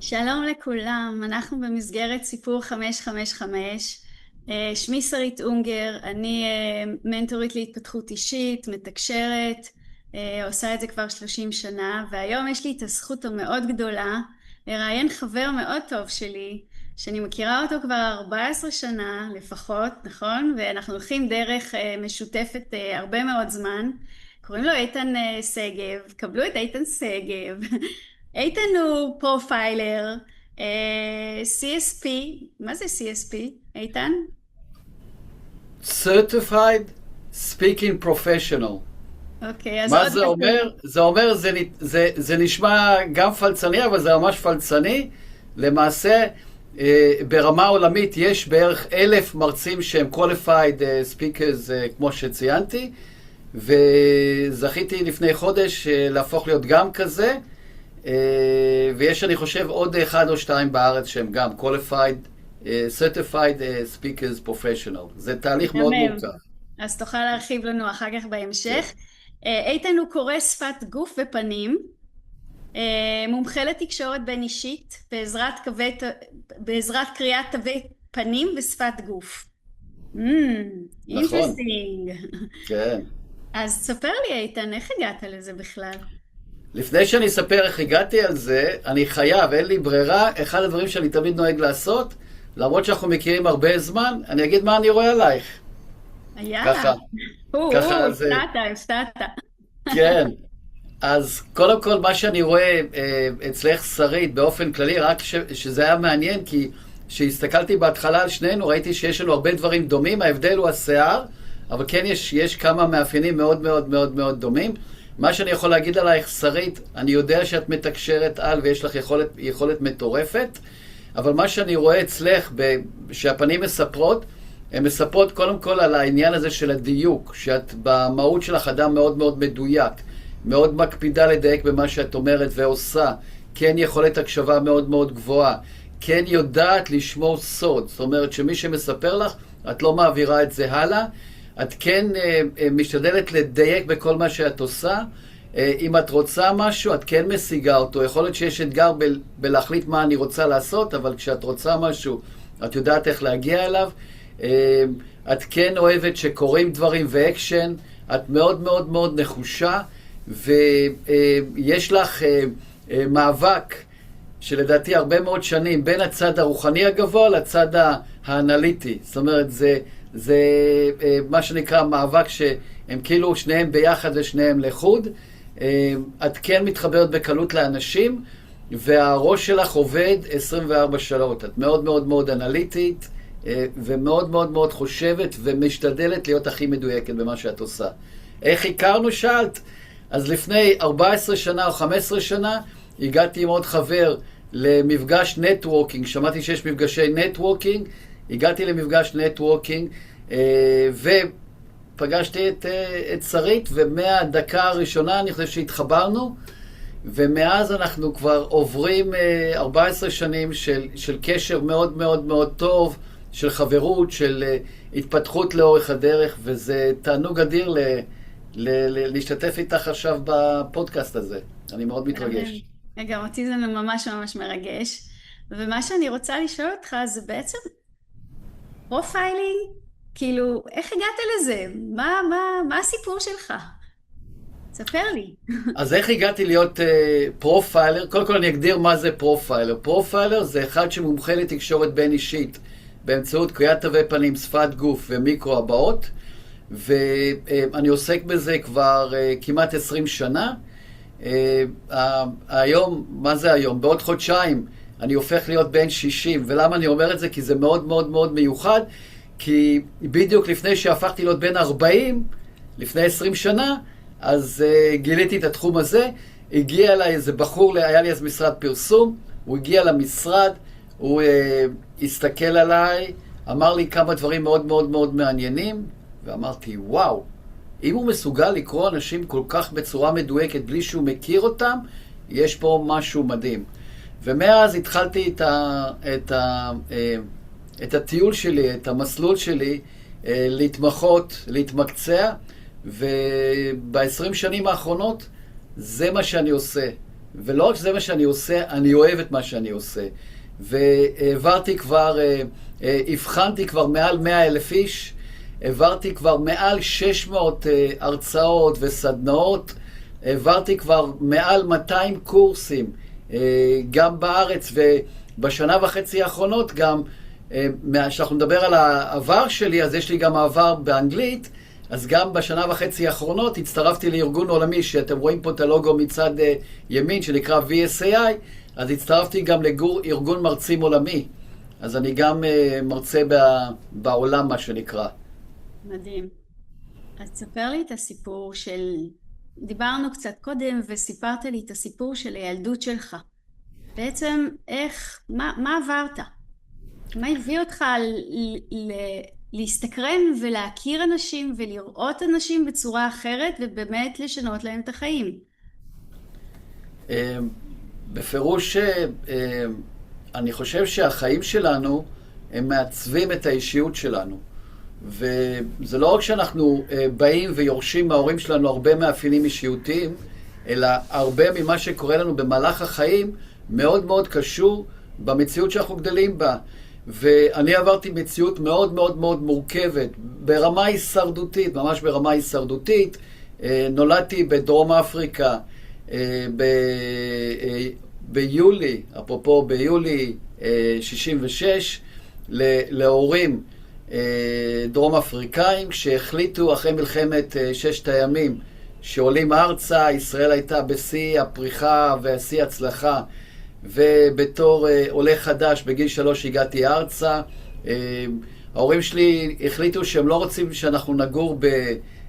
שלום לכולם, אנחנו במסגרת סיפור 555. שמי שרית אונגר, אני מנטורית להתפתחות אישית, מתקשרת, עושה את זה כבר 30 שנה, והיום יש לי את הזכות המאוד גדולה לראיין חבר מאוד טוב שלי, שאני מכירה אותו כבר 14 שנה לפחות, נכון? ואנחנו הולכים דרך משותפת הרבה מאוד זמן. קוראים לו איתן שגב, קבלו את איתן שגב. איתן הוא פרופיילר, CSP, מה זה CSP, איתן? Certified Speaking Professional. אוקיי, אז מה עוד זה כתוב. אומר? זה נשמע גם פלצני, אבל זה ממש פלצני. למעשה, ברמה עולמית יש בערך 1,000 מרצים שהם qualified speakers, כמו שציינתי, וזכיתי לפני חודש להפוך להיות גם כזה, ויש, אני חושב, עוד אחד או שתיים בארץ שהם גם qualified, certified speakers professional. זה תהליך מאוד מהמם. מורכב. אז תוכל להרחיב לנו אחר כך בהמשך. איתן הוא קורא שפת גוף ופנים, מומחה לתקשורת בין אישית בעזרת קריאת תווי פנים ושפת גוף. נכון, אינטרסטינג. כן. אז תספר לי איתן, איך הגעת לזה בכלל? לפני שאני אספר איך הגעתי על זה, אני חייב, אין לי ברירה. אחד הדברים שאני תמיד נוהג לעשות, למרות שאנחנו מכירים הרבה זמן, אני אגיד מה אני רואה עלייך. יאללה. ככה, ככה זה, הפתעת. כן. אז קודם כל מה שאני רואה אצלך שרית באופן כללי, רק שזה היה מעניין, כי כשהסתכלתי בהתחלה על שנינו, ראיתי שיש לנו הרבה דברים דומים, ההבדל הוא השיער, אבל כן יש כמה מאפיינים מאוד מאוד מאוד מאוד דומים. מה שאני יכול להגיד עלייך שרית, אני יודע שאת מתקשרת על ויש לך יכולת מטורפת, אבל מה שאני רואה אצלך, שהפנים מספרות, הן מספרות קודם כל על העניין הזה של הדיוק, שאת במהות שלך אדם מאוד מאוד מדויק, מאוד מקפידה לדייק במה שאת אומרת ועושה, כן יכולת הקשבה מאוד מאוד גבוהה, כן יודעת לשמור סוד, זאת אומרת שמי שמספר לך, את לא מעבירה את זה הלאה, את כן משתדלת לדייק בכל מה שאת עושה, אם את רוצה משהו, את כן משיגה אותו, יכול להיות שיש אתגר בלהחליט מה אני רוצה לעשות, אבל כשאת רוצה משהו, את יודעת איך להגיע אליו, את כן אוהבת שקוראים דברים ואקשן, את מאוד מאוד מאוד נחושה, ויש לך מאבק שלדעתי הרבה מאוד שנים בין הצד הרוחני הגבוה לצד האנליטי. זאת אומרת, זה מה שנקרא מאבק שהם כאילו שניהם ביחד ושניהם לחוד. את כן מתחברת בקלות לאנשים, והראש שלך עובד 24 שעות. את מאוד מאוד מאוד אנליטית, ומאוד מאוד מאוד חושבת ומשתדלת להיות הכי מדויקת במה שאת עושה. איך הכרנו שאלת? אז לפני 14 שנה או 15 שנה הגעתי עם עוד חבר למפגש נטוורקינג, שמעתי שיש מפגשי נטוורקינג, הגעתי למפגש נטוורקינג ופגשתי את שרית, ומהדקה הראשונה אני חושב שהתחברנו, ומאז אנחנו כבר עוברים 14 שנים של קשר מאוד מאוד מאוד טוב, של חברות, של התפתחות לאורך הדרך, וזה תענוג אדיר להשתתף איתך עכשיו בפודקאסט הזה. אני מאוד מתרגש. גם אותי זה ממש ממש מרגש. ומה שאני רוצה לשאול אותך זה בעצם פרופיילינג, כאילו, איך הגעת לזה? מה הסיפור שלך? ספר לי. אז איך הגעתי להיות פרופיילר? קודם כל אני אגדיר מה זה פרופיילר. פרופיילר זה אחד שמומחה לתקשורת בין אישית, באמצעות קריאת תווי פנים, שפת גוף ומיקרו הבעות, ואני עוסק בזה כבר כמעט 20 שנה. היום, מה זה היום? בעוד חודשיים אני הופך להיות בן 60, ולמה אני אומר את זה? כי זה מאוד מאוד מאוד מיוחד, כי בדיוק לפני שהפכתי להיות בן 40, לפני 20 שנה, אז גיליתי את התחום הזה. הגיע אליי איזה בחור, היה לי אז משרד פרסום, הוא הגיע למשרד, הוא הסתכל עליי, אמר לי כמה דברים מאוד מאוד מאוד מעניינים, ואמרתי, וואו, אם הוא מסוגל לקרוא אנשים כל כך בצורה מדויקת בלי שהוא מכיר אותם, יש פה משהו מדהים. ומאז התחלתי את הטיול שלי, את המסלול שלי, להתמחות, להתמקצע, וב-20 שנים האחרונות זה מה שאני עושה. ולא רק שזה מה שאני עושה, אני אוהב את מה שאני עושה. והעברתי כבר, הבחנתי כבר מעל 100,000 איש, העברתי כבר מעל 600 הרצאות וסדנאות, העברתי כבר מעל 200 קורסים, גם בארץ, ובשנה וחצי האחרונות גם, כשאנחנו נדבר על העבר שלי, אז יש לי גם העבר באנגלית, אז גם בשנה וחצי האחרונות הצטרפתי לארגון עולמי, שאתם רואים פה את הלוגו מצד ימין, שנקרא VSAI, אז הצטרפתי גם לארגון מרצים עולמי. אז אני גם מרצה בעולם, מה שנקרא. מדהים. אז תספר לי את הסיפור של... דיברנו קצת קודם וסיפרת לי את הסיפור של הילדות שלך. בעצם מה עברת? מה הביא אותך להסתקרן ולהכיר אנשים ולראות אנשים בצורה אחרת ובאמת לשנות להם את החיים? בפירוש, אני חושב שהחיים שלנו הם מעצבים את האישיות שלנו. וזה לא רק שאנחנו באים ויורשים מההורים שלנו הרבה מאפיינים אישיותיים, אלא הרבה ממה שקורה לנו במהלך החיים מאוד מאוד קשור במציאות שאנחנו גדלים בה. ואני עברתי מציאות מאוד מאוד מאוד מורכבת, ברמה הישרדותית, ממש ברמה הישרדותית. נולדתי בדרום אפריקה ביולי, אפרופו ביולי 66, להורים דרום אפריקאים, שהחליטו אחרי מלחמת ששת הימים שעולים ארצה. ישראל הייתה בשיא הפריחה ושיא הצלחה, ובתור עולה חדש בגיל 3 הגעתי ארצה. ההורים שלי החליטו שהם לא רוצים שאנחנו נגור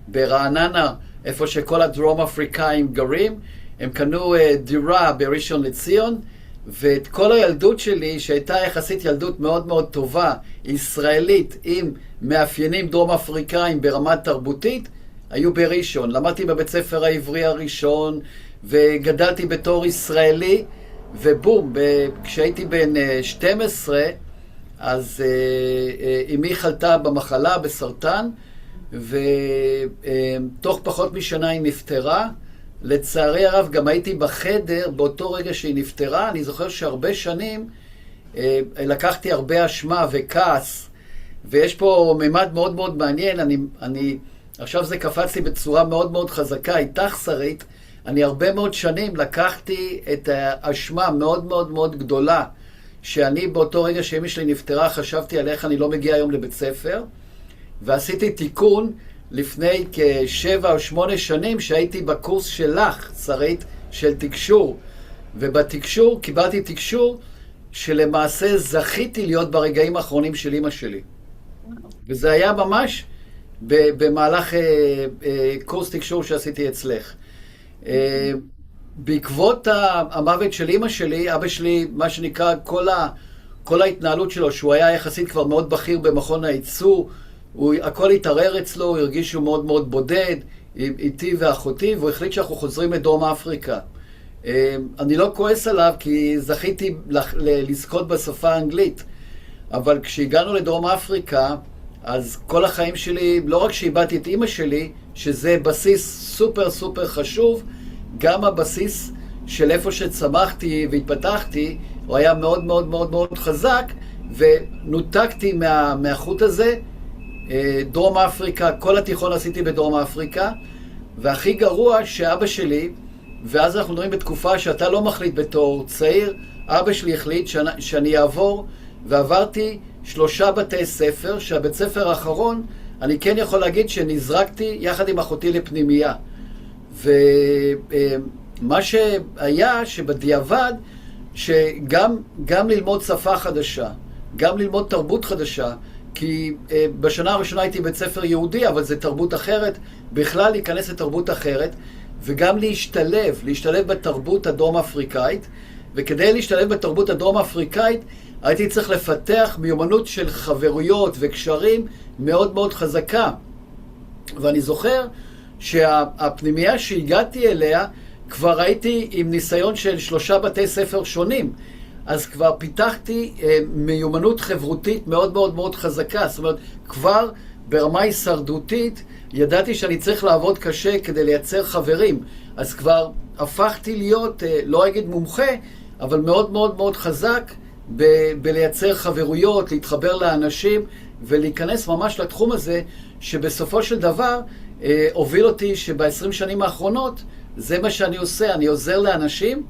ברעננה, איפה שכל הדרום אפריקאים גרים. הם קנו דירה בראשון לציון, ואת כל הילדות שלי, שהייתה יחסית ילדות מאוד מאוד טובה, ישראלית, עם מאפיינים דרום אפריקאים ברמת תרבותית, היו בראשון. למדתי בבית ספר העברי הראשון, וגדלתי בתור ישראלי, ובום, כשהייתי בן 12, אז אמי חלתה במחלה, בסרטן, ותוך פחות משנה היא נפטרה. לצערי הרב, גם הייתי בחדר באותו רגע שהיא נפטרה. אני זוכר שהרבה שנים לקחתי הרבה אשמה וכעס, ויש פה ממד מאוד מאוד מעניין. עכשיו זה קפץ לי בצורה מאוד מאוד חזקה, איתך שרית. אני הרבה מאוד שנים לקחתי את האשמה מאוד מאוד מאוד גדולה, שאני באותו רגע שאמא שלי נפטרה חשבתי על איך אני לא מגיע היום לבית ספר, ועשיתי תיקון לפני כ7 או 8 שנים שהייתי בקורס שלך, שרית, של תקשור. ובתקשור קיבלתי תקשור שלמעשה זכיתי להיות ברגעים האחרונים של אמא שלי. וזה היה ממש במהלך קורס תקשור שעשיתי אצלך. בעקבות המוות של אמא שלי, אבא שלי, מה שנקרא, כל ההתנהלות שלו, שהוא היה יחסית כבר מאוד בכיר במכון הייצוא, הכל התערער אצלו, הוא הרגיש שהוא מאוד מאוד בודד, איתי ואחותי, והוא החליט שאנחנו חוזרים לדרום אפריקה. אני לא כועס עליו, כי זכיתי לזכות בשפה האנגלית, אבל כשהגענו לדרום אפריקה, אז כל החיים שלי, לא רק שאיבדתי את אמא שלי, שזה בסיס סופר סופר חשוב, גם הבסיס של איפה שצמחתי והתפתחתי, הוא היה מאוד מאוד מאוד מאוד חזק, ונותקתי מהחוט הזה. דרום אפריקה, כל התיכון עשיתי בדרום אפריקה, והכי גרוע שאבא שלי, ואז אנחנו מדברים בתקופה שאתה לא מחליט בתור צעיר, אבא שלי החליט שאני אעבור, ועברתי 3 בתי ספר, שהבית ספר האחרון, אני כן יכול להגיד שנזרקתי יחד עם אחותי לפנימייה. ומה שהיה, שבדיעבד, שגם ללמוד שפה חדשה, גם ללמוד תרבות חדשה, כי בשנה הראשונה הייתי בית ספר יהודי, אבל זה תרבות אחרת, בכלל להיכנס לתרבות אחרת, וגם להשתלב בתרבות הדרום אפריקאית, וכדי להשתלב בתרבות הדרום אפריקאית, הייתי צריך לפתח מיומנות של חברויות וקשרים מאוד מאוד חזקה. ואני זוכר שהפנימייה שהגעתי אליה, כבר הייתי עם ניסיון של 3 בתי ספר שונים, אז כבר פיתחתי מיומנות חברותית מאוד מאוד מאוד חזקה. זאת אומרת, כבר ברמה הישרדותית ידעתי שאני צריך לעבוד קשה כדי לייצר חברים. אז כבר הפכתי להיות, לא אגיד מומחה, אבל מאוד מאוד מאוד חזק בלייצר חברויות, להתחבר לאנשים ולהיכנס ממש לתחום הזה, שבסופו של דבר הוביל אותי שב-20 שנים האחרונות זה מה שאני עושה. אני עוזר לאנשים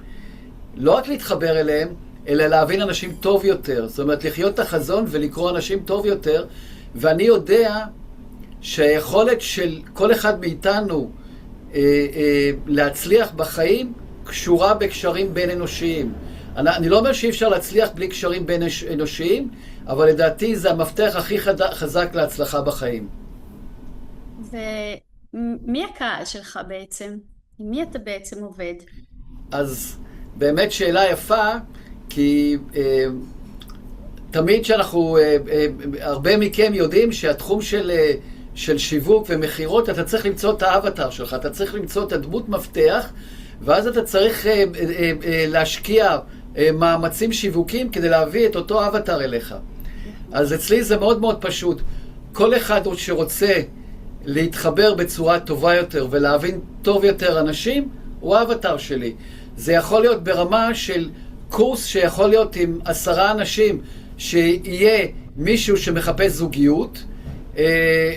לא רק להתחבר אליהם, אלא להבין אנשים טוב יותר. זאת אומרת, לחיות את החזון ולקרוא אנשים טוב יותר. ואני יודע שהיכולת של כל אחד מאיתנו להצליח בחיים קשורה בקשרים בין אנושיים. אני לא אומר שאי אפשר להצליח בלי קשרים בין אנושיים, אבל לדעתי זה המפתח הכי חזק להצלחה בחיים. ומי הקהל שלך בעצם? עם מי אתה בעצם עובד? אז באמת שאלה יפה, כי תמיד שאנחנו, הרבה מכם יודעים שהתחום של שיווק ומחירות, אתה צריך למצוא את האבטר שלך, אתה צריך למצוא את הדמות מפתח, ואז אתה צריך להשקיע מאמצים שיווקים כדי להביא את אותו אבטר אליך. אז אצלי זה מאוד מאוד פשוט. כל אחד שרוצה להתחבר בצורה טובה יותר ולהבין טוב יותר אנשים, הוא האבטר שלי. זה יכול להיות ברמה של קורס שיכול להיות עם 10 אנשים, שיהיה מישהו שמחפש זוגיות,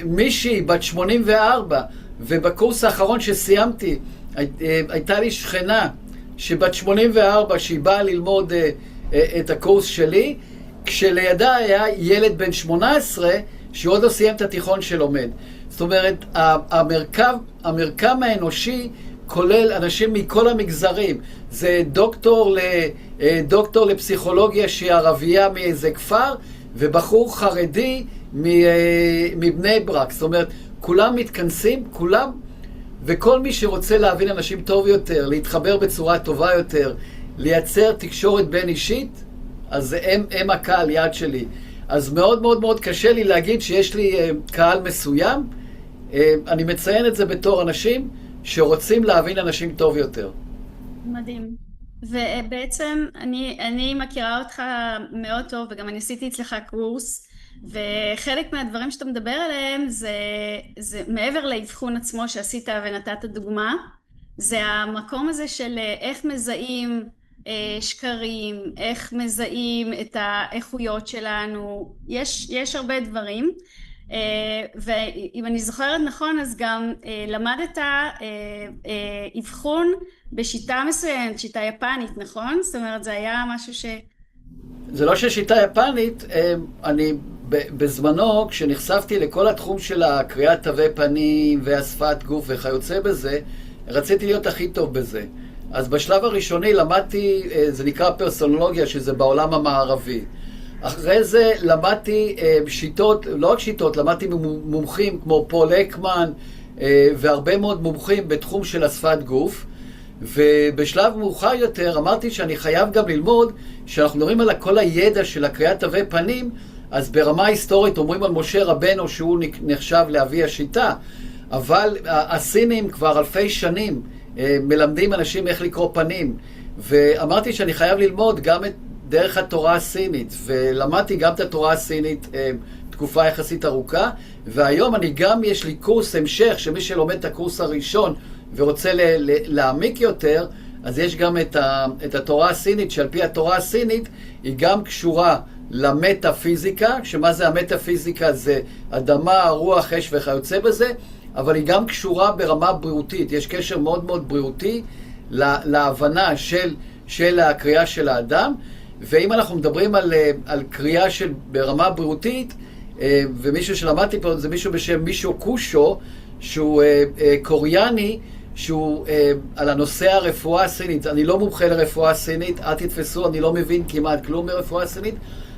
מישהי בת 84, ובקורס האחרון שסיימתי, הייתה לי שכנה שבת 84 שהיא באה ללמוד את הקורס שלי, כשלידה היה ילד בן 18 שעוד לא סיים את התיכון שלומד. זאת אומרת, המרקם האנושי כולל אנשים מכל המגזרים. זה דוקטור לפסיכולוגיה שהיא ערבייה מאיזה כפר, ובחור חרדי מבני ברק. זאת אומרת, כולם מתכנסים, כולם, וכל מי שרוצה להבין אנשים טוב יותר, להתחבר בצורה טובה יותר, לייצר תקשורת בין אישית, אז הם הקהל יד שלי. אז מאוד מאוד מאוד קשה לי להגיד שיש לי קהל מסוים. אני מציין את זה בתור אנשים שרוצים להבין אנשים טוב יותר. מדהים. ובעצם אני מכירה אותך מאוד טוב, וגם אני עשיתי אצלך קורס, וחלק מהדברים שאתה מדבר עליהם זה מעבר לאבחון עצמו שעשית ונתת דוגמה, זה המקום הזה של איך מזהים שקרים, איך מזהים את האיכויות שלנו. יש הרבה דברים, ואם אני זוכרת נכון, אז גם למדת אבחון בשיטה מסוימת, שיטה יפנית, נכון? זאת אומרת, זה היה משהו זה לא ששיטה יפנית, אני בזמנו, כשנחשפתי לכל התחום של הקריאת תווי פנים והשפת גוף וכיוצא בזה, רציתי להיות הכי טוב בזה. אז בשלב הראשוני למדתי, זה נקרא פרסונולוגיה, שזה בעולם המערבי. אחרי זה למדתי שיטות, לא רק שיטות, למדתי מומחים כמו פול אקמן, והרבה מאוד מומחים בתחום של השפת גוף. ובשלב מאוחר יותר אמרתי שאני חייב גם ללמוד, שאנחנו מדברים על כל הידע של הקריאת תווי פנים, אז ברמה היסטורית אומרים על משה רבנו שהוא נחשב לאבי השיטה, אבל הסינים כבר אלפי שנים מלמדים אנשים איך לקרוא פנים, ואמרתי שאני חייב ללמוד גם את דרך התורה הסינית, ולמדתי גם את התורה הסינית תקופה יחסית ארוכה, והיום יש לי קורס המשך, שמי שלומד את הקורס הראשון ורוצה להעמיק יותר, אז יש גם את התורה הסינית, שעל פי התורה הסינית היא גם קשורה למטאפיזיקה, שמה זה המטאפיזיקה? זה אדמה, רוח, אש וכיוצא בזה, אבל היא גם קשורה ברמה בריאותית. יש קשר מאוד מאוד בריאותי להבנה של הקריאה של האדם, ואם אנחנו מדברים על קריאה ברמה בריאותית, ומישהו שלמדתי פה זה מישהו בשם מישו קושו, שהוא קוריאני, שהוא על הנושא הרפואה הסינית. אני לא מומחה לרפואה סינית, אל תתפסו, אני לא מבין כמעט כלום מרפואה סינית,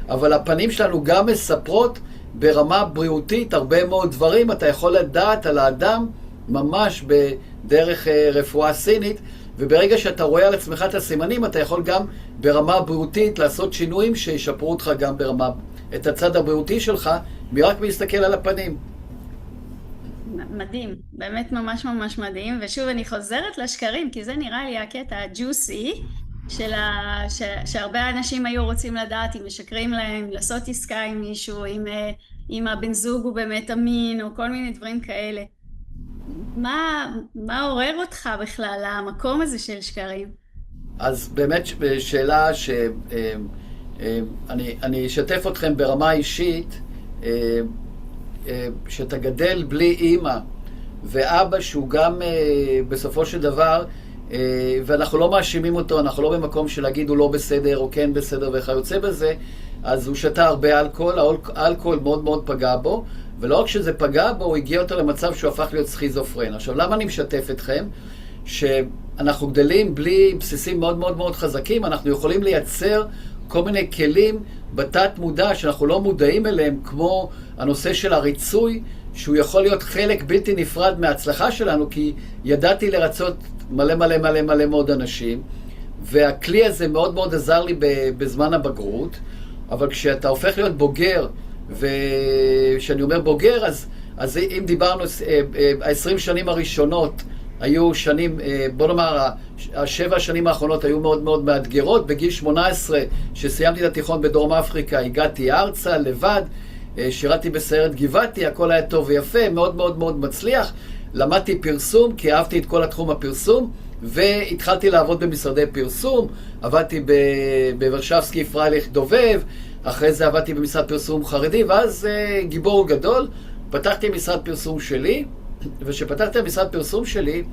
אבל הפנים שלנו גם מספרות ברמה בריאותית הרבה מאוד דברים. אתה יכול לדעת על האדם ממש בדרך רפואה סינית, וברגע שאתה רואה על עצמך את הסימנים, אתה יכול גם ברמה בריאותית לעשות שינויים שישפרו אותך גם ברמה, את הצד הבריאותי שלך, רק להסתכל על הפנים. מדהים, באמת ממש ממש מדהים. ושוב אני חוזרת לשקרים, כי זה נראה לי הקטע הג'וסי שהרבה אנשים היו רוצים לדעת אם משקרים להם, לעשות עסקה עם מישהו, אם הבן זוג הוא באמת אמין, או כל מיני דברים כאלה. מה עורר אותך בכלל למקום הזה של שקרים? אז באמת שאלה אני אשתף אתכם ברמה אישית, שאתה גדל בלי אימא ואבא שהוא גם בסופו של דבר, ואנחנו לא מאשימים אותו, אנחנו לא במקום של להגיד הוא לא בסדר או כן בסדר וכיוצא בזה, אז הוא שתה הרבה אלכוהול, האלכוהול מאוד מאוד פגע בו, ולא רק שזה פגע בו, הוא הגיע אותו למצב שהוא הפך להיות סכיזופרן. עכשיו, למה אני משתף אתכם? שאנחנו גדלים בלי בסיסים מאוד מאוד מאוד חזקים, אנחנו יכולים לייצר כל מיני כלים בתת מודע שאנחנו לא מודעים אליהם, כמו הנושא של הריצוי, שהוא יכול להיות חלק בלתי נפרד מההצלחה שלנו, כי ידעתי לרצות מלא מלא מלא מלא מאוד אנשים, והכלי הזה מאוד מאוד עזר לי בזמן הבגרות, אבל כשאתה הופך להיות בוגר, וכשאני אומר בוגר, אז אם דיברנו, ה-20 שנים הראשונות היו שנים, בוא נאמר, ה7 השנים האחרונות היו מאוד מאוד מאתגרות. בגיל 18, שסיימתי את התיכון בדרום אפריקה, הגעתי ארצה לבד, שירתי בסיירת גבעתי, הכל היה טוב ויפה, מאוד מאוד מאוד מצליח. למדתי פרסום, כי אהבתי את כל התחום הפרסום, והתחלתי לעבוד במשרדי פרסום, עבדתי בוורשבסקי פרייליך דובב, אחרי זה עבדתי במשרד פרסום חרדי, ואז גיבור גדול, פתחתי משרד פרסום שלי, ושפתחתי משרד פרסום שלי,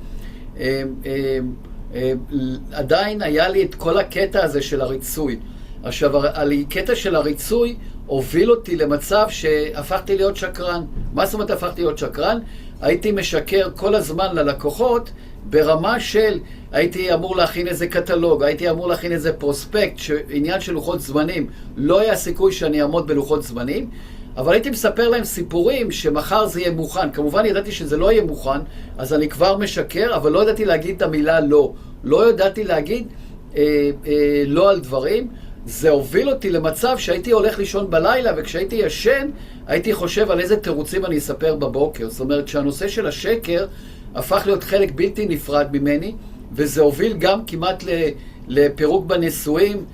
עדיין היה לי את כל הקטע הזה של הריצוי. עכשיו, הקטע של הריצוי הוביל אותי למצב שהפכתי להיות שקרן. מה זאת אומרת הפכתי להיות שקרן? הייתי משקר כל הזמן ללקוחות, ברמה של הייתי אמור להכין איזה קטלוג, הייתי אמור להכין איזה פרוספקט, שעניין של לוחות זמנים, לא היה סיכוי שאני אעמוד בלוחות זמנים, אבל הייתי מספר להם סיפורים שמחר זה יהיה מוכן. כמובן ידעתי שזה לא יהיה מוכן, אז אני כבר משקר, אבל לא ידעתי להגיד את המילה לא. לא ידעתי להגיד לא על דברים. זה הוביל אותי למצב שהייתי הולך לישון בלילה, וכשהייתי ישן, הייתי חושב על איזה תירוצים אני אספר בבוקר. זאת אומרת שהנושא של השקר הפך להיות חלק בלתי נפרד ממני, וזה הוביל גם כמעט לפירוק בנישואים.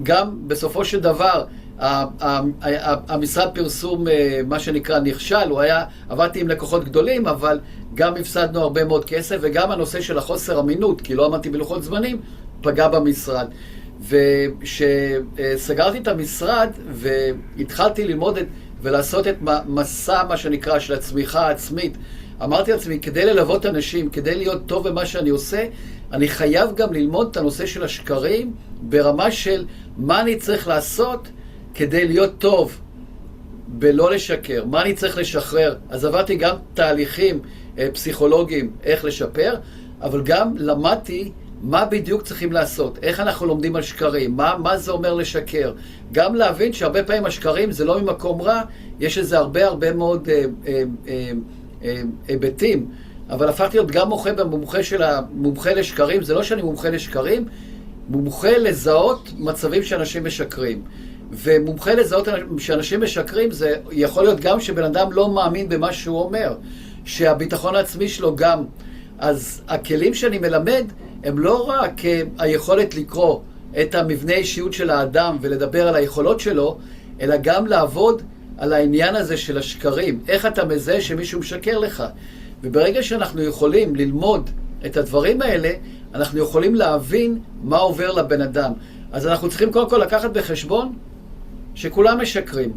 גם בסופו של דבר, המשרד פרסום, מה שנקרא, נכשל. עבדתי עם לקוחות גדולים, אבל גם הפסדנו הרבה מאוד כסף, וגם הנושא של החוסר אמינות, כי לא עמדתי בלוחות זמנים, פגע במשרד. ושסגרתי את המשרד והתחלתי ללמוד ולעשות את מסע, מה שנקרא, של הצמיחה העצמית, אמרתי לעצמי, כדי ללוות אנשים, כדי להיות טוב במה שאני עושה, אני חייב גם ללמוד את הנושא של השקרים ברמה של מה אני צריך לעשות כדי להיות טוב בלא לשקר, מה אני צריך לשחרר. אז עברתי גם תהליכים פסיכולוגיים איך לשפר, אבל גם למדתי מה בדיוק צריכים לעשות, איך אנחנו לומדים על שקרים, מה זה אומר לשקר. גם להבין שהרבה פעמים השקרים זה לא ממקום רע, יש איזה הרבה מאוד היבטים, אבל הפכתי להיות גם מומחה לשקרים. זה לא שאני מומחה לשקרים, מומחה לזהות מצבים שאנשים משקרים. ומומחה לזהות שאנשים משקרים זה יכול להיות גם שבן אדם לא מאמין במה שהוא אומר, שהביטחון העצמי שלו גם. אז הכלים שאני מלמד הם לא רק היכולת לקרוא את המבנה אישיות של האדם ולדבר על היכולות שלו, אלא גם לעבוד על העניין הזה של השקרים. איך אתה מזהה שמישהו משקר לך? וברגע שאנחנו יכולים ללמוד את הדברים האלה, אנחנו יכולים להבין מה עובר לבן אדם. אז אנחנו צריכים קודם כל לקחת בחשבון שכולם משקרים.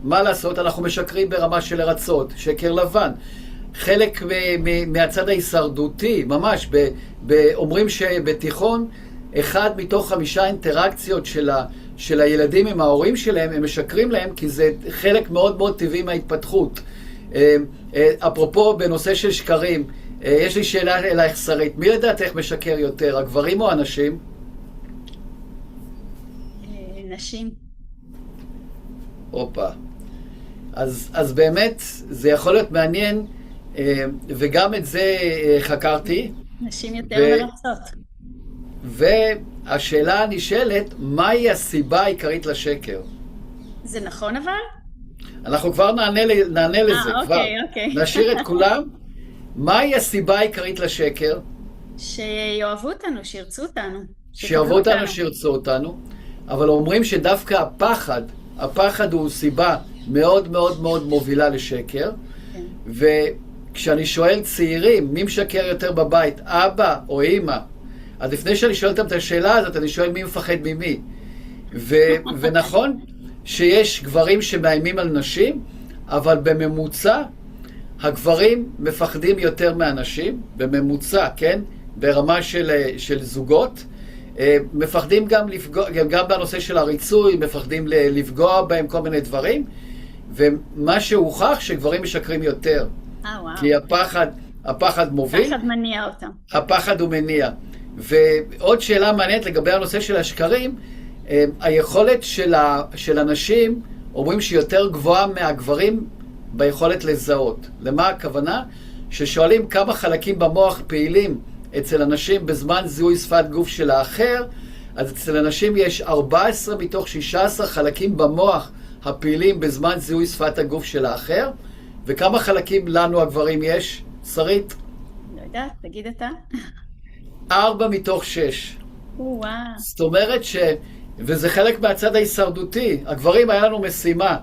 מה לעשות? אנחנו משקרים ברמה של לרצות, שקר לבן. חלק מהצד ההישרדותי, ממש, אומרים שבתיכון, 1 מתוך 5 אינטראקציות של הילדים עם ההורים שלהם, הם משקרים להם, כי זה חלק מאוד מאוד טבעי מההתפתחות. אפרופו בנושא של שקרים, יש לי שאלה אלייך שרית, מי לדעתך משקר יותר, הגברים או הנשים? נשים. אופה. אז באמת זה יכול להיות מעניין, וגם את זה חקרתי. נשים יותר מרצות. והשאלה הנשאלת, מהי הסיבה העיקרית לשקר? זה נכון אבל? אנחנו כבר נענה לזה, כבר. אוקיי. נשאיר את כולם. מהי הסיבה העיקרית לשקר? שיאהבו אותנו, שירצו אותנו. שיאהבו אותנו, שירצו אותנו. אבל אומרים שדווקא הפחד הוא סיבה מאוד מאוד מאוד מובילה לשקר. כן. כשאני שואל צעירים, מי משקר יותר בבית, אבא או אמא? אז לפני שאני שואל אותם את השאלה הזאת, אני שואל מי מפחד ממי. ונכון שיש גברים שמאיימים על נשים, אבל בממוצע, הגברים מפחדים יותר מהנשים, בממוצע, כן? ברמה של זוגות. מפחדים גם בנושא של הריצוי, מפחדים לפגוע בהם כל מיני דברים, ומה שהוכח שגברים משקרים יותר. כי הפחד מוביל. הפחד מניע אותם. הפחד הוא מניע. ועוד שאלה מעניינת לגבי הנושא של השקרים, היכולת של אנשים, אומרים שהיא יותר גבוהה מהגברים ביכולת לזהות. למה הכוונה? ששואלים כמה חלקים במוח פעילים אצל אנשים בזמן זיהוי שפת גוף של האחר, אז אצל אנשים יש 14 מתוך 16 חלקים במוח הפעילים בזמן זיהוי שפת הגוף של האחר, וכמה חלקים לנו הגברים יש, שרית? לא יודעת, תגיד אתה. 4 מתוך 6. וואו. זאת אומרת וזה חלק מהצד ההישרדותי. הגברים היה לנו משימה.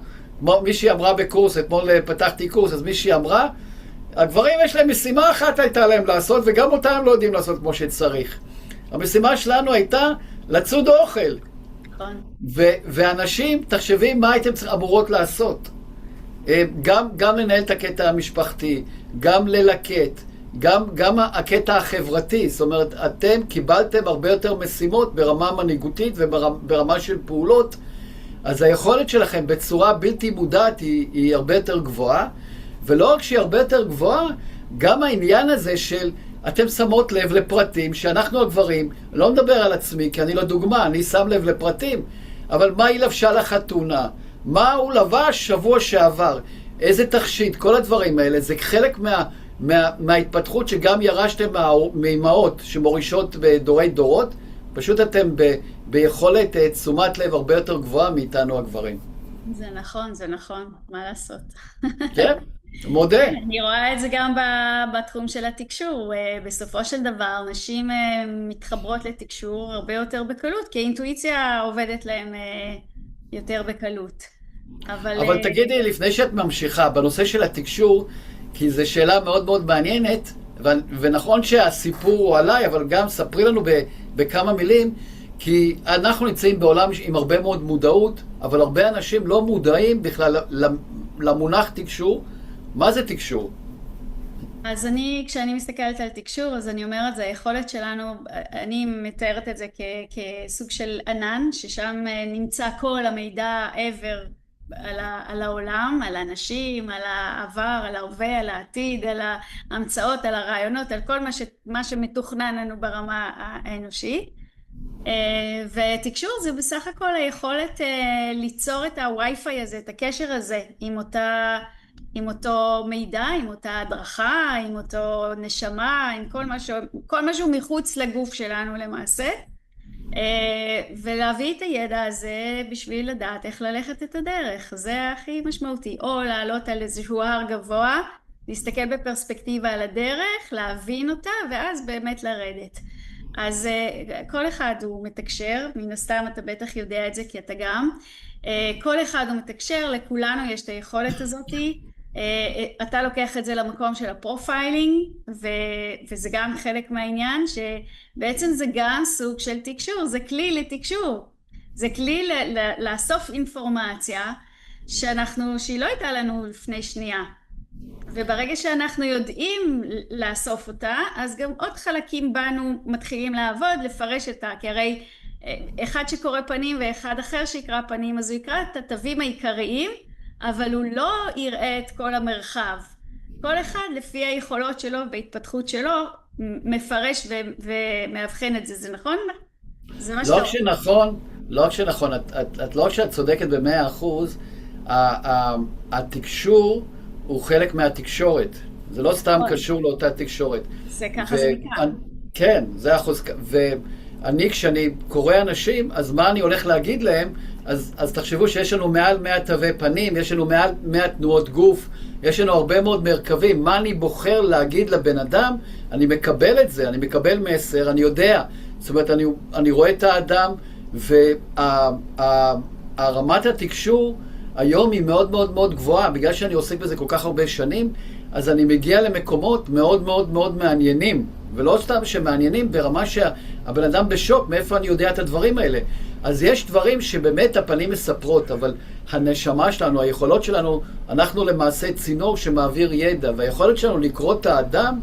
מישהי אמרה בקורס, אתמול פתחתי קורס, אז מישהי אמרה, הגברים יש להם משימה אחת הייתה להם לעשות, וגם אותה הם לא יודעים לעשות כמו שצריך. המשימה שלנו הייתה לצוד אוכל. נכון. ואנשים, תחשבי מה הייתם אמורות לעשות. גם לנהל את הקטע המשפחתי, גם ללקט, גם הקטע החברתי. זאת אומרת, אתם קיבלתם הרבה יותר משימות ברמה מנהיגותית וברמה של פעולות, אז היכולת שלכם בצורה בלתי מודעת היא הרבה יותר גבוהה, ולא רק שהיא הרבה יותר גבוהה, גם העניין הזה של אתם שמות לב לפרטים, שאנחנו הגברים, לא מדבר על עצמי, כי אני לא דוגמה, אני שם לב לפרטים, אבל מה היא לבשה לחתונה? מה הוא לבש שבוע שעבר? איזה תכשיט? כל הדברים האלה, זה חלק מההתפתחות שגם ירשתם מאמהות שמורישות בדורי דורות, פשוט אתם ביכולת תשומת לב הרבה יותר גבוהה מאיתנו הגברים. זה נכון, מה לעשות? כן, מודה. אני רואה את זה גם בתחום של התקשור. בסופו של דבר, נשים מתחברות לתקשור הרבה יותר בקלות, כי האינטואיציה עובדת להם יותר בקלות. אבל תגידי, לפני שאת ממשיכה, בנושא של התקשור, כי זו שאלה מאוד מאוד מעניינת, ונכון שהסיפור הוא עליי, אבל גם ספרי לנו בכמה מילים, כי אנחנו נמצאים בעולם עם הרבה מאוד מודעות, אבל הרבה אנשים לא מודעים בכלל למונח תקשור. מה זה תקשור? אז כשאני מסתכלת על תקשור, אז אני אומרת, זה היכולת שלנו, אני מתארת את זה כסוג של ענן, ששם נמצא כל המידע ever על העולם, על האנשים, על העבר, על ההווה, על העתיד, על ההמצאות, על הרעיונות, על כל מה שמתוכנן לנו ברמה האנושית. ותקשור זה בסך הכל היכולת ליצור את הווי-פיי הזה, את הקשר הזה עם אותו מידע, עם אותה הדרכה, עם אותו נשמה, עם כל משהו מחוץ לגוף שלנו למעשה, ולהביא את הידע הזה בשביל לדעת איך ללכת את הדרך. זה הכי משמעותי. או לעלות על איזשהו הר גבוה, להסתכל בפרספקטיבה על הדרך, להבין אותה, ואז באמת לרדת. אז כל אחד הוא מתקשר, מן הסתם אתה בטח יודע את זה כי אתה גם. כל אחד הוא מתקשר, לכולנו יש את היכולת הזאת. אתה לוקח את זה למקום של הפרופיילינג, וזה גם חלק מהעניין, שבעצם זה גם סוג של תקשור, זה כלי לתקשור. זה כלי לאסוף אינפורמציה שהיא לא הייתה לנו לפני שנייה. וברגע שאנחנו יודעים לאסוף אותה, אז גם עוד חלקים בנו מתחילים לעבוד, לפרש אותה, כי הרי אחד שקורא פנים ואחד אחר שיקרא פנים, אז הוא יקרא את התווים העיקריים, אבל הוא לא יראה את כל המרחב. כל אחד לפי היכולות שלו וההתפתחות שלו מפרש ומאבחן את זה. זה נכון? זה מה לא רק שנכון, את לא רק שאת צודקת ב100%, התקשור הוא חלק מהתקשורת. זה לא סתם קשור לאותה תקשורת. זה ככה זה מכאן. כן, זה אחוז. כשאני קורא אנשים, אז מה אני הולך להגיד להם? אז תחשבו שיש לנו מעל 100 תווי פנים, יש לנו מעל 100 תנועות גוף, יש לנו הרבה מאוד מרכבים. מה אני בוחר להגיד לבן אדם? אני מקבל את זה, אני מקבל מסר, אני יודע. זאת אומרת, אני רואה את האדם, והרמת התקשור היום היא מאוד מאוד מאוד גבוהה, בגלל שאני עוסק בזה כל כך הרבה שנים, אז אני מגיע למקומות מאוד מאוד מאוד מעניינים, ולא סתם שמעניינים ברמה שהבן אדם בשוק, מאיפה אני יודע את הדברים האלה. אז יש דברים שבאמת הפנים מספרות, אבל הנשמה שלנו, היכולות שלנו, אנחנו למעשה צינור שמעביר ידע, והיכולת שלנו לקרוא את האדם,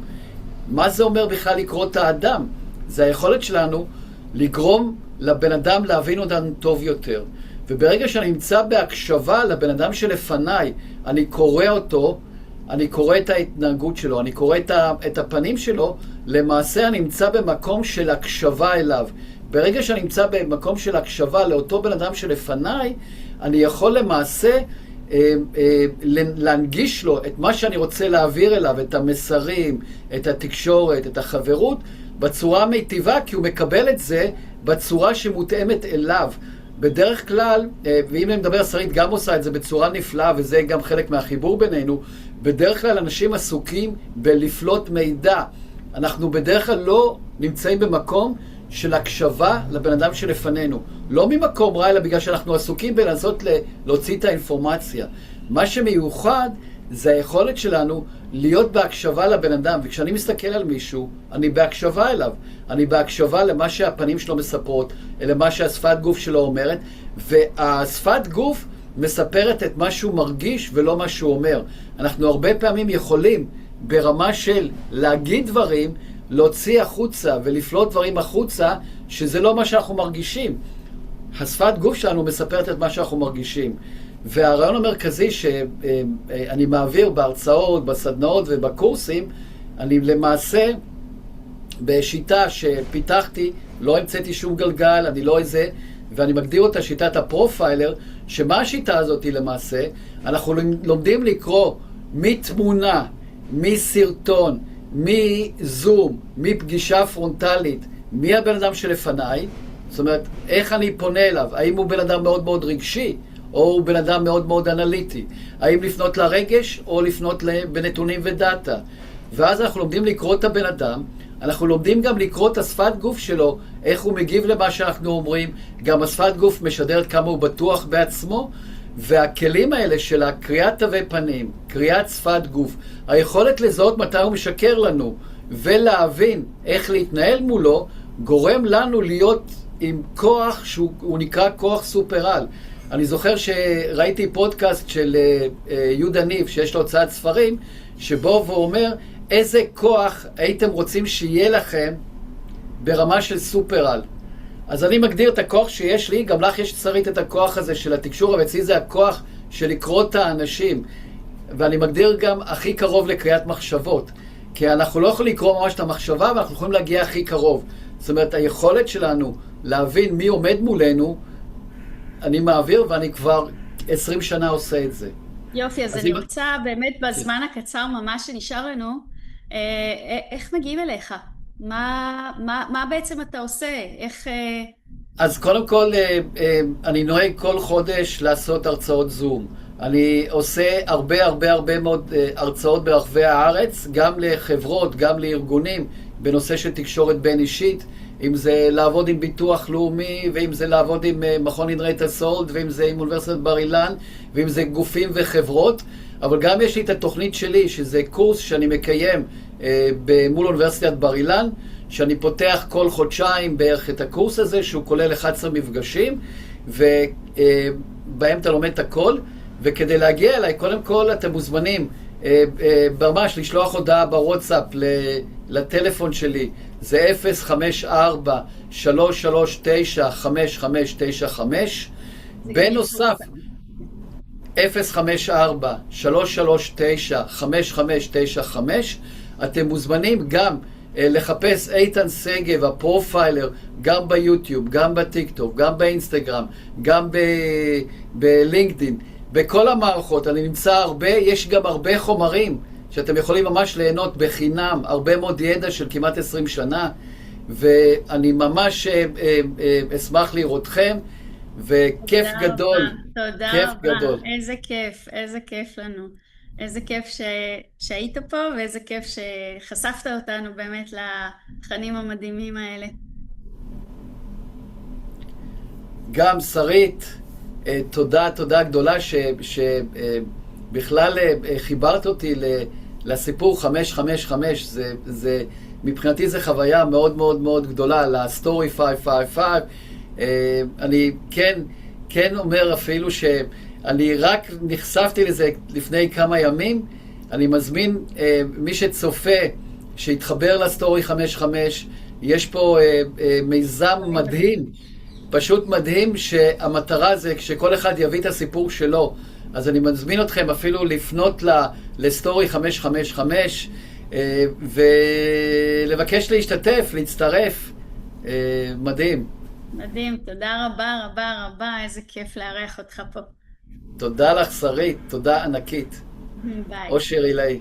מה זה אומר בכלל לקרוא את האדם? זה היכולת שלנו לגרום לבן אדם להבין אותנו טוב יותר. וברגע שאני נמצא בהקשבה לבן אדם שלפניי, אני קורא אותו, אני קורא את ההתנהגות שלו, אני קורא את הפנים שלו, למעשה אני נמצא במקום של הקשבה אליו. ברגע שאני נמצא במקום של הקשבה לאותו בן אדם שלפניי, אני יכול למעשה להנגיש לו את מה שאני רוצה להעביר אליו, את המסרים, את התקשורת, את החברות, בצורה המיטיבה, כי הוא מקבל את זה בצורה שמותאמת אליו. בדרך כלל, ואם אני מדבר, שרית גם עושה את זה בצורה נפלאה, וזה גם חלק מהחיבור בינינו, בדרך כלל אנשים עסוקים בלפלוט מידע. אנחנו בדרך כלל לא נמצאים במקום של הקשבה לבן אדם שלפנינו. לא ממקום רע, אלא בגלל שאנחנו עסוקים בלנסות להוציא את האינפורמציה. מה שמיוחד זה היכולת שלנו להיות בהקשבה לבן אדם. וכשאני מסתכל על מישהו, אני בהקשבה אליו. אני בהקשבה למה שהפנים שלו מספרות, למה שהשפת גוף שלו אומרת, והשפת גוף מספרת את מה שהוא מרגיש ולא מה שהוא אומר. אנחנו הרבה פעמים יכולים ברמה של להגיד דברים, להוציא החוצה ולפלוט דברים החוצה, שזה לא מה שאנחנו מרגישים. השפת גוף שלנו מספרת את מה שאנחנו מרגישים. והרעיון המרכזי שאני מעביר בהרצאות, בסדנאות ובקורסים, אני למעשה בשיטה שפיתחתי, לא המצאתי שום גלגל, אני לא איזה, ואני מגדיר אותה שיטת הפרופיילר, שמה השיטה הזאת למעשה? אנחנו לומדים לקרוא מתמונה, מסרטון, מזום, מפגישה פרונטלית, מי הבן אדם שלפניי, זאת אומרת, איך אני פונה אליו, האם הוא בן אדם מאוד מאוד רגשי, או הוא בן אדם מאוד מאוד אנליטי, האם לפנות לרגש, או לפנות בנתונים ודאטה. ואז אנחנו לומדים לקרוא את הבן אדם, אנחנו לומדים גם לקרוא את השפת גוף שלו, איך הוא מגיב למה שאנחנו אומרים, גם השפת גוף משדרת כמה הוא בטוח בעצמו, והכלים האלה של הקריאת תווי פנים, קריאת שפת גוף, היכולת לזהות מתי הוא משקר לנו, ולהבין איך להתנהל מולו, גורם לנו להיות עם כוח שהוא נקרא כוח סופרל. אני זוכר שראיתי פודקאסט של יהודה ניב, שיש לו הוצאת ספרים, שבו הוא אומר, איזה כוח הייתם רוצים שיהיה לכם ברמה של סופרל. אז אני מגדיר את הכוח שיש לי, גם לך יש שרית את הכוח הזה של התקשור, אבל אצלי זה הכוח של לקרוא את האנשים. ואני מגדיר גם הכי קרוב לקריאת מחשבות. כי אנחנו לא יכולים לקרוא ממש את המחשבה, ואנחנו יכולים להגיע הכי קרוב. זאת אומרת, היכולת שלנו להבין מי עומד מולנו, אני מעביר ואני כבר 20 שנה עושה את זה. יופי, אז אני רוצה באמת בזמן הקצר ממש שנשאר לנו, איך מגיעים אליך? מה בעצם אתה עושה? איך... אז קודם כל, אני נוהג כל חודש לעשות הרצאות זום. אני עושה הרבה מאוד הרצאות ברחבי הארץ, גם לחברות, גם לארגונים, בנושא של תקשורת בין אישית, אם זה לעבוד עם ביטוח לאומי, ואם זה לעבוד עם מכון אינרייטה סולד, ואם זה עם אוניברסיטת בר אילן, ואם זה גופים וחברות. אבל גם יש לי את התוכנית שלי, שזה קורס שאני מקיים מול אוניברסיטת בר אילן, שאני פותח כל חודשיים בערך את הקורס הזה, שהוא כולל 11 מפגשים, ובהם אתה לומד את הכל. וכדי להגיע אליי, קודם כל אתם מוזמנים ממש לשלוח הודעה בוואטסאפ לטלפון שלי, זה 054-339-5595. בנוסף, 054-339-5595. אתם מוזמנים גם לחפש איתן סגב, הפרופיילר, גם ביוטיוב, גם בטיקטוק, גם באינסטגרם, גם בלינקדין. בכל המערכות, אני נמצא הרבה, יש גם הרבה חומרים שאתם יכולים ממש ליהנות בחינם, הרבה מאוד ידע של כמעט 20 שנה, ואני ממש אשמח לראותכם, וכיף גדול. תודה כיף רבה, גדול. איזה כיף לנו. איזה כיף שהיית פה, ואיזה כיף שחשפת אותנו באמת לתכנים המדהימים האלה. גם שרית, תודה גדולה שבכלל חיברת אותי לסיפור 555, מבחינתי זה חוויה מאוד מאוד מאוד גדולה, לסטורי 555. אני כן אומר אפילו שאני רק נחשפתי לזה לפני כמה ימים. אני מזמין מי שצופה שיתחבר לסטורי 55. יש פה מיזם מדהים, פשוט מדהים, שהמטרה זה שכל אחד יביא את הסיפור שלו. אז אני מזמין אתכם אפילו לפנות לסטורי 555 ולבקש להשתתף, להצטרף. מדהים. מדהים, תודה רבה רבה רבה, איזה כיף לארח אותך פה. תודה לך שרית, תודה ענקית. ביי. אושר אילי.